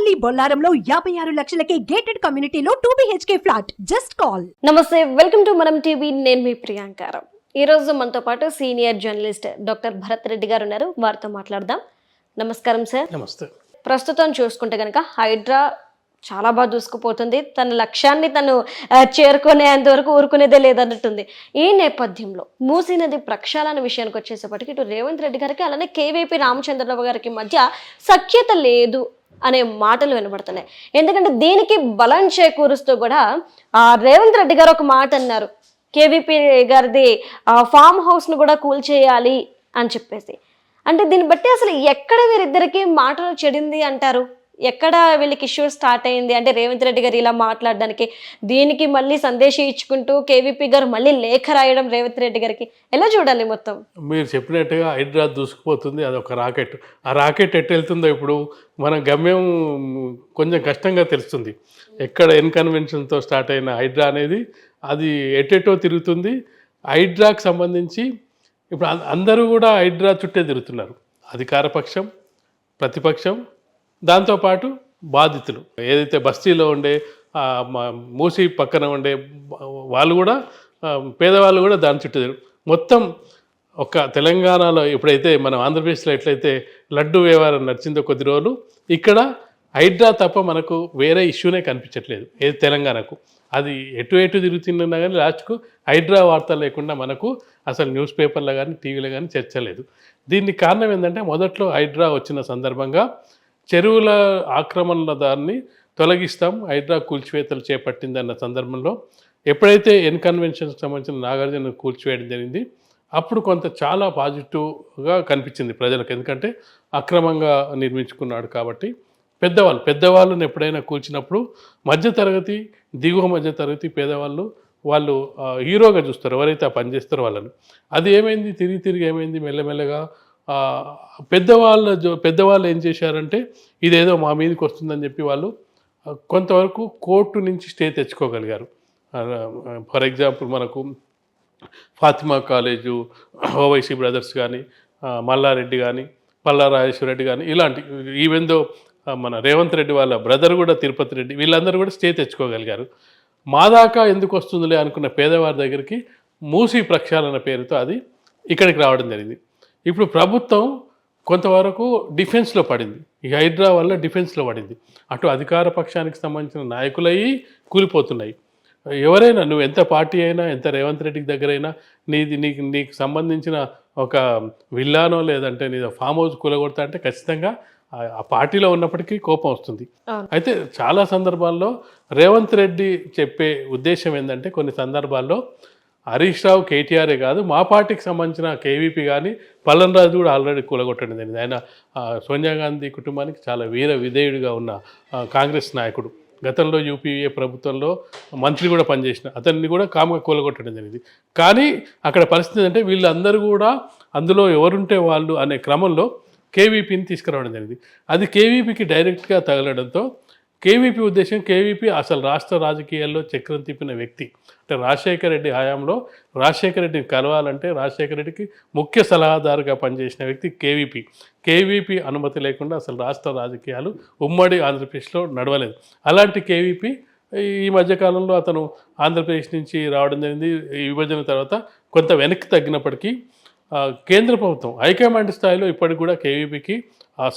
Sonali Bollaramlo 56 లక్షలకే gated కమ్యూనిటీలో 2 BHK flat. Just call. నమస్తే, welcome to మనం టీవీ. నేను మీ ప్రియాంకారం. ఈ రోజు మనతో పాటు senior journalist doctor Bharat Reddy గారు ఉన్నారు. వారితో మాట్లాడదాం. నమస్కారం సార్. నమస్తే. ప్రస్తుతం చూసుకుంటే కనుక హైడ్రా చాలా బాగా దూసుకుపోతుంది. తన లక్ష్యాన్ని తను చేరుకునేంత వరకు ఊరుకునేదే లేదన్నట్టుంది. ఈ నేపథ్యంలో మూసీ నది ప్రక్షాళన విషయానికి వచ్చేసేపటికి ఇటు రేవంత్ రెడ్డి గారికి అలానే కేవీపీ రామచంద్రరావు గారికి మధ్య సఖ్యత లేదు అనే మాటలు వినబడుతున్నాయి. ఎందుకంటే దీనికి బలం చేకూరుస్తూ కూడా రేవంత్ రెడ్డి గారు ఒక మాట అన్నారు, కేవీపీ గారిది ఫామ్ హౌస్ను కూడా కూల్చేయాలి అని చెప్పేసి. అంటే దీన్ని బట్టి అసలు ఎక్కడ వీరిద్దరికి మాటలు చెడింది అంటారు? ఎక్కడ వీళ్ళకి ఇష్యూ స్టార్ట్ అయింది? అంటే రేవంత్ రెడ్డి గారు ఇలా మాట్లాడడానికి, దీనికి మళ్ళీ సందేశం ఇచ్చుకుంటూ కేవీపీ గారు మళ్ళీ లేఖ రాయడం రేవంత్ రెడ్డి గారికి, ఎలా చూడాలి మొత్తం? మీరు చెప్పినట్టుగా హైడ్రా దూసుకుపోతుంది, అది ఒక రాకెట్. ఆ రాకెట్ ఎట్టు వెళ్తుందో ఇప్పుడు మన గమ్యం కొంచెం కష్టంగా తెలుస్తుంది. ఎక్కడ ఇన్కన్వెన్షన్తో స్టార్ట్ అయిన హైడ్రా అనేది అది ఎటెటో తిరుగుతుంది. హైడ్రాకి సంబంధించి ఇప్పుడు అందరూ కూడా హైడ్రా చుట్టే తిరుగుతున్నారు. అధికార పక్షం, ప్రతిపక్షం, దాంతోపాటు బాధితులు. ఏదైతే బస్తీలో ఉండే మూసి పక్కన ఉండే వాళ్ళు కూడా, పేదవాళ్ళు కూడా దాని చుట్టూ మొత్తం ఒక తెలంగాణలో ఎప్పుడైతే మనం ఆంధ్రప్రదేశ్లో ఎట్లయితే లడ్డు వ్యవహారం నడిచిందో కొద్ది రోజులు, ఇక్కడ హైడ్రా తప్ప మనకు వేరే ఇష్యూనే కనిపించట్లేదు ఏది తెలంగాణకు. అది ఎటు తిరుగుతున్నా కానీ లాస్ట్కు హైడ్రా వార్త లేకుండా మనకు అసలు న్యూస్ పేపర్లో కానీ టీవీలో కానీ చర్చ లేదు. దీనికి కారణం ఏంటంటే మొదట్లో హైడ్రా వచ్చిన సందర్భంగా చెరువుల ఆక్రమణల దాన్ని తొలగిస్తాం, హైడ్రా కూల్చివేతలు చేపట్టిందన్న సందర్భంలో ఎప్పుడైతే కన్వెన్షన్కి సంబంధించిన నాగార్జున కూల్చివేయడం జరిగింది, అప్పుడు కొంత చాలా పాజిటివ్గా కనిపించింది ప్రజలకు. ఎందుకంటే అక్రమంగా నిర్మించుకున్నాడు కాబట్టి. పెద్దవాళ్ళని ఎప్పుడైనా కూల్చినప్పుడు మధ్యతరగతి, దిగువ మధ్యతరగతి పేదవాళ్ళు వాళ్ళు హీరోగా చూస్తారు, ఎవరైతే ఆ పని చేస్తారో వాళ్ళని. అది ఏమైంది, తిరిగి ఏమైంది, మెల్లమెల్లగా పెద్దవాళ్ళు ఏం చేశారంటే ఇదేదో మా మీదకి వస్తుందని చెప్పి వాళ్ళు కొంతవరకు కోర్టు నుంచి స్టే తెచ్చుకోగలిగారు. ఫర్ ఎగ్జాంపుల్ మనకు ఫాతిమా కాలేజు, ఓవైసీ బ్రదర్స్ కానీ, మల్లారెడ్డి కానీ, పల్లా రాజేశ్వర రెడ్డి కానీ, ఇలాంటి ఈవెందో మన రేవంత్ రెడ్డి వాళ్ళ బ్రదర్ కూడా తిరుపతి రెడ్డి, వీళ్ళందరూ కూడా స్టే తెచ్చుకోగలిగారు. మా దాకా ఎందుకు వస్తుందిలే అనుకున్న పేదవారి దగ్గరికి మూసీ ప్రక్షాళన పేరుతో అది ఇక్కడికి రావడం జరిగింది. ఇప్పుడు ప్రభుత్వం కొంతవరకు డిఫెన్స్లో పడింది. ఈ హైడ్రా వల్ల డిఫెన్స్లో పడింది. అటు అధికార పక్షానికి సంబంధించిన నాయకులయ్యి కూలిపోతున్నాయి. ఎవరైనా, నువ్వు ఎంత పార్టీ అయినా, ఎంత రేవంత్ రెడ్డికి దగ్గరైనా, నీకు సంబంధించిన ఒక విల్లానో లేదంటే నీ ఫామ్ హౌస్ కూలగొడతా అంటే ఖచ్చితంగా ఆ పార్టీలో ఉన్నప్పటికీ కోపం వస్తుంది. అయితే చాలా సందర్భాల్లో రేవంత్ రెడ్డి చెప్పే ఉద్దేశం ఏంటంటే, కొన్ని సందర్భాల్లో హరీష్ రావు, కేటీఆరే కాదు, మా పార్టీకి సంబంధించిన కేవీపీ కానీ, పల్లన్ రాజు కూడా ఆల్రెడీ కూలగొట్టడం జరిగింది. ఆయన సోనియా గాంధీ కుటుంబానికి చాలా వీర విధేయుడిగా ఉన్న కాంగ్రెస్ నాయకుడు. గతంలో యూపీఏ ప్రభుత్వంలో మంత్రి కూడా పనిచేసిన అతన్ని కూడా కామ్గా కూలగొట్టడం జరిగింది. కానీ అక్కడ పరిస్థితి అంటే వీళ్ళందరూ కూడా అందులో ఎవరుంటే వాళ్ళు అనే క్రమంలో కేవీపీని తీసుకురావడం జరిగింది. అది కేవీపీకి డైరెక్ట్గా తగలడంతో కేవీపీ ఉద్దేశం, కేవీపీ అసలు రాష్ట్ర రాజకీయాల్లో చక్రం తిప్పిన వ్యక్తి. అంటే రాజశేఖర రెడ్డి హయాంలో రాజశేఖర రెడ్డిని కలవాలంటే రాజశేఖర రెడ్డికి ముఖ్య సలహాదారుగా పనిచేసిన వ్యక్తి కేవీపీ. కేవీపీ అనుమతి లేకుండా అసలు రాష్ట్ర రాజకీయాలు ఉమ్మడి ఆంధ్రప్రదేశ్లో నడవలేదు. అలాంటి కేవీపీ ఈ మధ్యకాలంలో అతను ఆంధ్రప్రదేశ్ నుంచి రావడం జరిగింది. ఈ విభజన తర్వాత కొంత వెనక్కి తగ్గినప్పటికీ కేంద్ర ప్రభుత్వం హైకమాండ్ స్థాయిలో ఇప్పటికి కూడా కేవీపీకి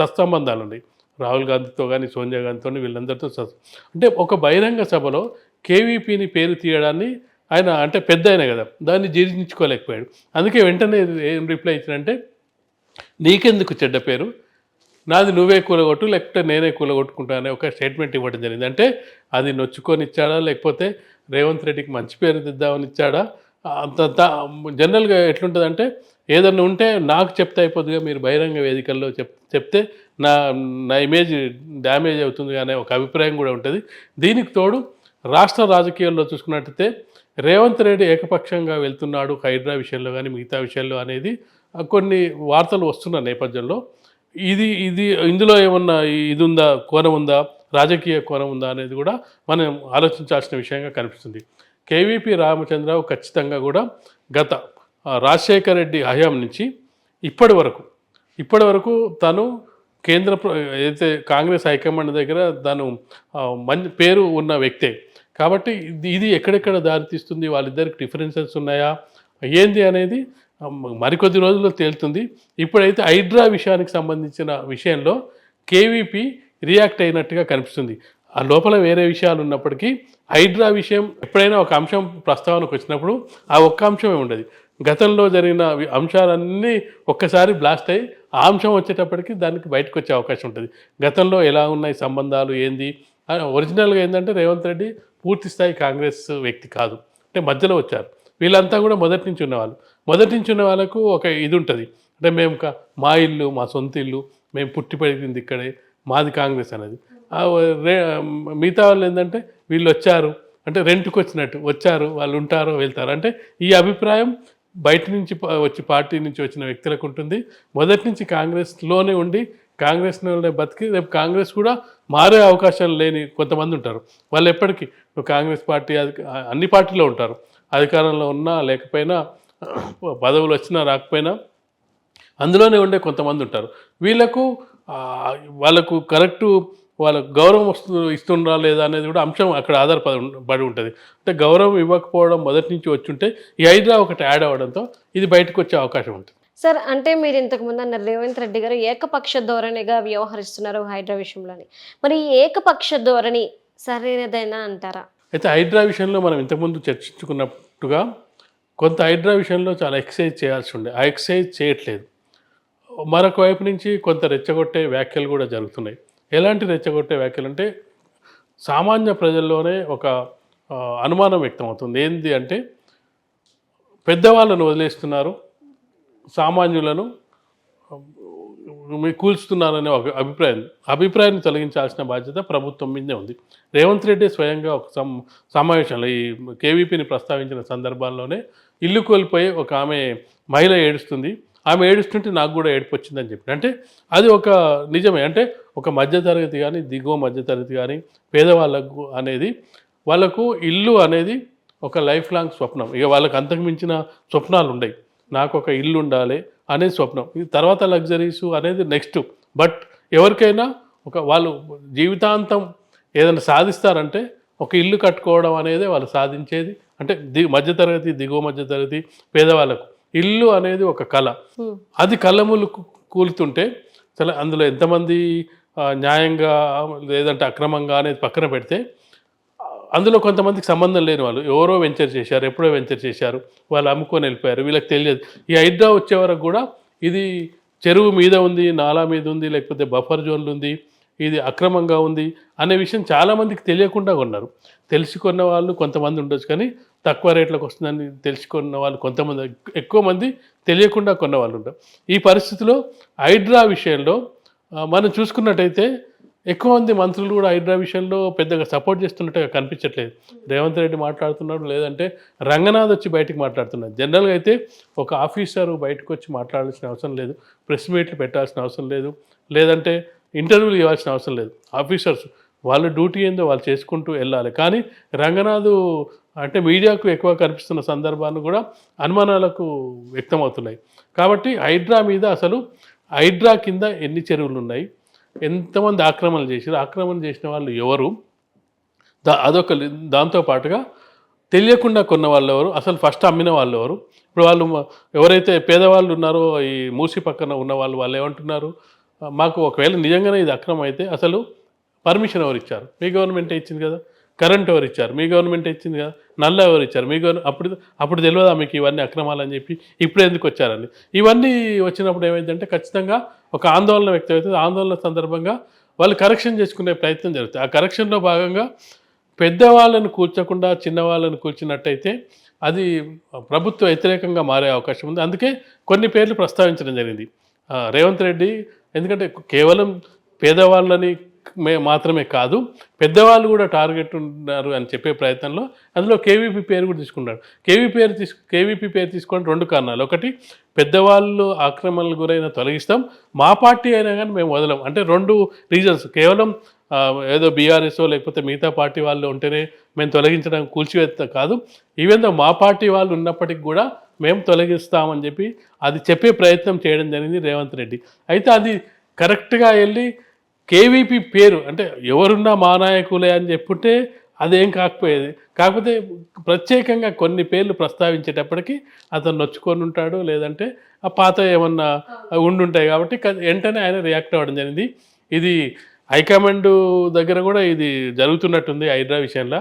సత్సంబంధాలు ఉన్నాయి. రాహుల్ గాంధీతో కానీ, సోనియా గాంధీతో, వీళ్ళందరితో అంటే ఒక బహిరంగ సభలో కేవీపీని పేరు తీయడాన్ని ఆయన, అంటే పెద్ద అయినా కదా, దాన్ని జీర్ణించుకోలేకపోయాడు. అందుకే వెంటనే ఏం రిప్లై ఇచ్చినంటే, నీకెందుకు చెడ్డ పేరు, నాది నువ్వే కూలగొట్టు లేకపోతే నేనే కూలగొట్టుకుంటా అనే ఒక స్టేట్మెంట్ ఇవ్వడం జరిగింది. అంటే అది నొచ్చుకొని ఇచ్చాడా, లేకపోతే రేవంత్ రెడ్డికి మంచి పేరు తెద్దామని ఇచ్చాడా? అంత జనరల్గా ఎట్లుంటుందంటే, ఏదన్నా ఉంటే నాకు చెప్తే అయిపోతుందిగా, మీరు బహిరంగ వేదికల్లో చెప్తే నా ఇమేజ్ డ్యామేజ్ అవుతుంది అనే ఒక అభిప్రాయం కూడా ఉంటుంది. దీనికి తోడు రాష్ట్ర రాజకీయాల్లో చూసుకున్నట్టయితే రేవంత్ రెడ్డి ఏకపక్షంగా వెళ్తున్నాడు హైడ్రా విషయంలో కానీ మిగతా విషయాల్లో అనేది కొన్ని వార్తలు వస్తున్న నేపథ్యంలో ఇందులో ఏమన్నా ఇది ఉందా, కోణం ఉందా, రాజకీయ కోణం ఉందా అనేది కూడా మనం ఆలోచించాల్సిన విషయంగా కనిపిస్తుంది. కేవీపీ రామచంద్రరావు ఖచ్చితంగా కూడా గత రాజశేఖర రెడ్డి హయాం నుంచి ఇప్పటి వరకు తను ఏదైతే కాంగ్రెస్ హైకమాండ్ దగ్గర దాని మంచి పేరు ఉన్న వ్యక్తే. కాబట్టి ఇది ఎక్కడెక్కడ దారితీస్తుంది, వాళ్ళిద్దరికి డిఫరెన్సెస్ ఉన్నాయా ఏంది అనేది మరికొద్ది రోజుల్లో తేలుతుంది. ఇప్పుడైతే హైడ్రా విషయానికి సంబంధించిన విషయంలో కేవీపీ రియాక్ట్ అయినట్టుగా కనిపిస్తుంది. ఆ లోపల వేరే విషయాలు ఉన్నప్పటికీ హైడ్రా విషయం ఎప్పుడైనా ఒక అంశం ప్రస్తావనకు వచ్చినప్పుడు ఆ ఒక్క అంశమే ఉండదు. గతంలో జరిగిన అంశాలన్నీ ఒక్కసారి బ్లాస్ట్ అయ్యి ఆ అంశం వచ్చేటప్పటికి దానికి బయటకు వచ్చే అవకాశం ఉంటుంది. గతంలో ఎలా ఉన్నాయి సంబంధాలు ఏంది. ఒరిజినల్గా ఏంటంటే రేవంత్ రెడ్డి పూర్తి స్థాయి కాంగ్రెస్ వ్యక్తి కాదు, అంటే మధ్యలో వచ్చారు. వీళ్ళంతా కూడా మొదటి నుంచి ఉన్న వాళ్ళకు ఒక ఇది ఉంటుంది, అంటే మేము మా ఇల్లు మా సొంత ఇల్లు, మేము పుట్టి పెరిగింది ఇక్కడే, మాది కాంగ్రెస్ అనేది. మిగతా వాళ్ళు ఏంటంటే వీళ్ళు వచ్చారు అంటే రెంట్కి వచ్చినట్టు వచ్చారు, వాళ్ళు ఉంటారో వెళ్తారు అంటే ఈ అభిప్రాయం బయట నుంచి వచ్చి పార్టీ నుంచి వచ్చిన వ్యక్తులకు ఉంటుంది. మొదటి నుంచి కాంగ్రెస్లోనే ఉండి కాంగ్రెస్లోనే బతికి రేపు కాంగ్రెస్ కూడా మారే అవకాశాలు లేని కొంతమంది ఉంటారు. వాళ్ళు ఎప్పటికీ కాంగ్రెస్ పార్టీ అన్ని పార్టీలో ఉంటారు, అధికారంలో ఉన్నా లేకపోయినా పదవులు వచ్చినా రాకపోయినా అందులోనే ఉండే కొంతమంది ఉంటారు. వాళ్ళకు కరెక్టు వాళ్ళకు గౌరవం ఇస్తుండ్రా లేదా అనేది కూడా అంశం అక్కడ ఆధారపడి ఉంటుంది. అంటే గౌరవం ఇవ్వకపోవడం మొదటి నుంచి వచ్చి ఉంటే ఈ హైడ్రా ఒకటి యాడ్ అవ్వడంతో ఇది బయటకు వచ్చే అవకాశం ఉంటుంది. సార్, అంటే మీరు ఇంతకుముందు అన్నారు రేవంత్ రెడ్డి గారు ఏకపక్ష ధోరణిగా వ్యవహరిస్తున్నారు హైడ్రా విషయంలోని. మరి ఈ ఏకపక్ష ధోరణి సరైనదైనా అంటారా? అయితే హైడ్రా విషయంలో మనం ఇంతకుముందు చర్చించుకున్నట్టుగా కొంత హైడ్రా విషయంలో చాలా ఎక్సర్సైజ్ చేయాల్సి ఉండే, ఆ ఎక్సర్సైజ్ చేయట్లేదు. మరొక వైపు నుంచి కొంత రెచ్చగొట్టే వ్యాఖ్యలు కూడా జరుగుతున్నాయి. ఎలాంటి రెచ్చగొట్టే వ్యాఖ్యలు అంటే సామాన్య ప్రజల్లోనే ఒక అనుమానం వ్యక్తమవుతుంది. ఏంటి అంటే పెద్దవాళ్ళను వదిలేస్తున్నారు, సామాన్యులను కూల్చుతున్నారనే ఒక అభిప్రాయాన్ని తొలగించాల్సిన బాధ్యత ప్రభుత్వం మీదే ఉంది. రేవంత్ రెడ్డి స్వయంగా ఒక సమావేశంలో ఈ కేవీపీని ప్రస్తావించిన సందర్భాల్లోనే ఇల్లు కోల్పోయి ఒక మహిళ ఏడుస్తుంది, ఆమె ఏడుస్తుంటే నాకు కూడా ఏడుపు వచ్చిందని చెప్పి. అంటే అది ఒక నిజమే. అంటే ఒక మధ్యతరగతి కానీ దిగువ మధ్యతరగతి కానీ పేదవాళ్ళకు అనేది వాళ్ళకు ఇల్లు అనేది ఒక లైఫ్ లాంగ్ స్వప్నం. ఇక వాళ్ళకి అంతకు మించిన స్వప్నాలు ఉండవు. నాకు ఒక ఇల్లు ఉండాలి అనేది స్వప్నం, ఇది తర్వాత లగ్జరీస్ అనేది నెక్స్ట్. బట్ ఎవరికైనా వాళ్ళు జీవితాంతం ఏదైనా సాధిస్తారంటే ఒక ఇల్లు కట్టుకోవడం అనేది వాళ్ళు సాధించేది. అంటే మధ్యతరగతి దిగువ మధ్యతరగతి పేదవాళ్ళకు ఇల్లు అనేది ఒక కళ. అది కళ్ళములు కూలుతుంటే అసలు అందులో ఎంతమంది న్యాయంగా లేదంటే అక్రమంగా అనేది పక్కన పెడితే అందులో కొంతమందికి సంబంధం లేని వాళ్ళు ఎవరో వెంచర్ చేశారు, ఎప్పుడో వెంచర్ చేశారు, వాళ్ళు అమ్ముకొని వెళ్ళిపోయారు, వీళ్ళకి తెలియదు. ఈ హైడ్రా వచ్చే వరకు కూడా ఇది చెరువు మీద ఉంది, నాలా మీద ఉంది, లేకపోతే బఫర్ జోన్లు ఉంది, ఇది అక్రమంగా ఉంది అనే విషయం చాలామందికి తెలియకుండా కొన్నారు. తెలుసుకున్న వాళ్ళు కొంతమంది ఉండొచ్చు, కానీ తక్కువ రేట్లకు వస్తుందని తెలుసుకున్న వాళ్ళు కొంతమంది, ఎక్కువ మంది తెలియకుండా కొన్న వాళ్ళు ఉంటారు. ఈ పరిస్థితిలో హైడ్రా విషయంలో మనం చూసుకున్నట్టయితే ఎక్కువ మంది మంత్రులు కూడా హైడ్రా విషయంలో పెద్దగా సపోర్ట్ చేస్తున్నట్టుగా కనిపించట్లేదు. రేవంత్ రెడ్డి మాట్లాడుతున్నాడు, లేదంటే రంగనాథ్ వచ్చి బయటకు మాట్లాడుతున్నాడు. జనరల్గా అయితే ఒక ఆఫీసరు బయటకు వచ్చి మాట్లాడాల్సిన అవసరం లేదు, ప్రెస్ మీట్లు పెట్టాల్సిన అవసరం లేదు, లేదంటే ఇంటర్వ్యూలు ఇవ్వాల్సిన అవసరం లేదు. ఆఫీసర్స్ వాళ్ళ డ్యూటీ ఏందో వాళ్ళు చేసుకుంటూ వెళ్ళాలి. కానీ రంగనాథ్ అంటే మీడియాకు ఎక్కువ కనిపిస్తున్న సందర్భాన్ని కూడా అనుమానాలకు వ్యక్తమవుతున్నాయి. కాబట్టి హైడ్రా మీద అసలు హైడ్రా కింద ఎన్ని చెరువులు ఉన్నాయి, ఎంతమంది ఆక్రమణలు చేశారు, ఆక్రమణ చేసిన వాళ్ళు ఎవరు, అదొక దాంతోపాటుగా తెలియకుండా కొన్న వాళ్ళు ఎవరు, అసలు ఫస్ట్ అమ్మిన వాళ్ళు ఎవరు. ఇప్పుడు వాళ్ళు ఎవరైతే పేదవాళ్ళు ఉన్నారో ఈ మూసి పక్కన ఉన్న వాళ్ళు ఏమంటున్నారు, మాకు ఒకవేళ నిజంగానే ఇది అక్రమం అయితే అసలు పర్మిషన్ ఎవరు ఇచ్చారు, మీ గవర్నమెంటే ఇచ్చింది కదా, కరెంట్ ఎవరు ఇచ్చారు, మీ గవర్నమెంటే ఇచ్చింది కదా, నల్ల ఎవరు ఇచ్చారు, మీ అప్పుడు తెలియదా మీకు ఇవన్నీ అక్రమాలు అని చెప్పి ఇప్పుడు ఎందుకు వచ్చారని. ఇవన్నీ వచ్చినప్పుడు ఏమైందంటే ఖచ్చితంగా ఒక ఆందోళన వ్యక్తమవుతుంది. ఆందోళన సందర్భంగా వాళ్ళు కరెక్షన్ చేసుకునే ప్రయత్నం జరుగుతుంది. ఆ కరెక్షన్లో భాగంగా పెద్దవాళ్ళను కూర్చోకుండా చిన్నవాళ్ళను కూర్చున్నట్టయితే అది ప్రభుత్వ వ్యతిరేకంగా మారే అవకాశం ఉంది. అందుకే కొన్ని పేర్లు ప్రస్తావించడం జరిగింది రేవంత్ రెడ్డి. ఎందుకంటే కేవలం పేదవాళ్ళని మాత్రమే కాదు, పెద్దవాళ్ళు కూడా టార్గెట్ ఉన్నారు అని చెప్పే ప్రయత్నంలో అందులో కేవీపీ పేరు కూడా తీసుకున్నాడు. కేవీపీ పేరు తీసుకోవడానికి 2 కారణాలు. ఒకటి, పెద్దవాళ్ళు ఆక్రమణలకు గురైన తొలగిస్తాం, మా పార్టీ అయినా కానీ మేము వదలం అంటే 2 రీజన్స్. కేవలం ఏదో బీఆర్ఎస్ లేకపోతే మిగతా పార్టీ వాళ్ళు ఉంటేనే మేము తొలగించడానికి కూల్చివేత కాదు, ఈవెన్ దో మా పార్టీ వాళ్ళు ఉన్నప్పటికీ కూడా మేము తొలగిస్తామని చెప్పి అది చెప్పే ప్రయత్నం చేయడం జరిగింది రేవంత్ రెడ్డి. అయితే అది కరెక్ట్గా వెళ్ళి కేవీపీ పేరు అంటే ఎవరున్నా మా నాయకులే అని చెప్పుంటే అదేం కాకపోయేది. కాకపోతే ప్రత్యేకంగా కొన్ని పేర్లు ప్రస్తావించేటప్పటికి అతను నొచ్చుకొని ఉంటాడు, లేదంటే ఆ పాత ఏమన్నా ఉండుంటాయి కాబట్టి వెంటనే ఆయన రియాక్ట్ అవ్వడం జరిగింది. ఇది హైకమాండ్ దగ్గర కూడా ఇది జరుగుతున్నట్టుంది హైడ్రా విషయంలో.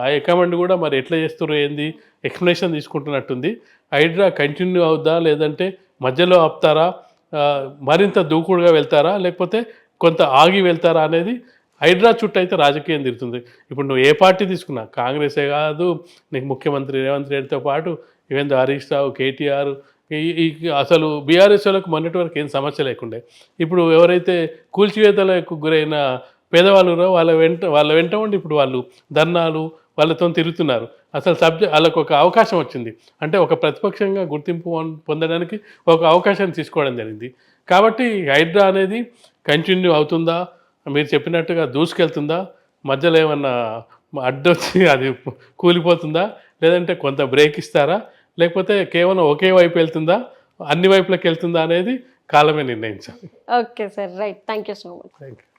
హైకమాండ్ కూడా మరి ఎట్లా చేస్తున్నారు ఏంది ఎక్స్ప్లెనేషన్ తీసుకుంటున్నట్టుంది. హైడ్రా కంటిన్యూ అవుద్దా, లేదంటే మధ్యలో ఆపుతారా, మరింత దూకుడుగా వెళ్తారా, లేకపోతే కొంత ఆగి వెళ్తారా అనేది హైడ్రా చుట్టూ అయితే రాజకీయం తిరుగుతుంది. ఇప్పుడు నువ్వు ఏ పార్టీ తీసుకున్నా, కాంగ్రెసే కాదు, నీకు ముఖ్యమంత్రి రేవంత్ రెడ్డితో పాటు ఈవెన్ హరీష్ రావు, కేటీఆర్, ఈ అసలు బీఆర్ఎస్ వాళ్ళకు మొన్నటి వరకు ఏం సమస్య లేకుండే. ఇప్పుడు ఎవరైతే కూల్చివేతలకు గురైన పేదవాళ్ళు ఉన్నారో వాళ్ళ వెంట ఉండి ఇప్పుడు వాళ్ళు ధర్నాలు వాళ్ళతో తిరుగుతున్నారు. అసలు వాళ్ళకు ఒక అవకాశం వచ్చింది, అంటే ఒక ప్రతిపక్షంగా గుర్తింపు పొందడానికి ఒక అవకాశాన్ని తీసుకోవడం జరిగింది. కాబట్టి హైడ్రా అనేది కంటిన్యూ అవుతుందా, మీరు చెప్పినట్టుగా దూసుకెళ్తుందా, మధ్యలో ఏమన్నా అడ్డొచ్చి అది కూలిపోతుందా, లేదంటే కొంత బ్రేక్ ఇస్తారా, లేకపోతే కేవలం ఒకే వైపు వెళ్తుందా, అన్ని వైపులకు వెళ్తుందా అనేది కాలమే నిర్ణయించాలి. Okay sir, right. Thank you so much. Thank you.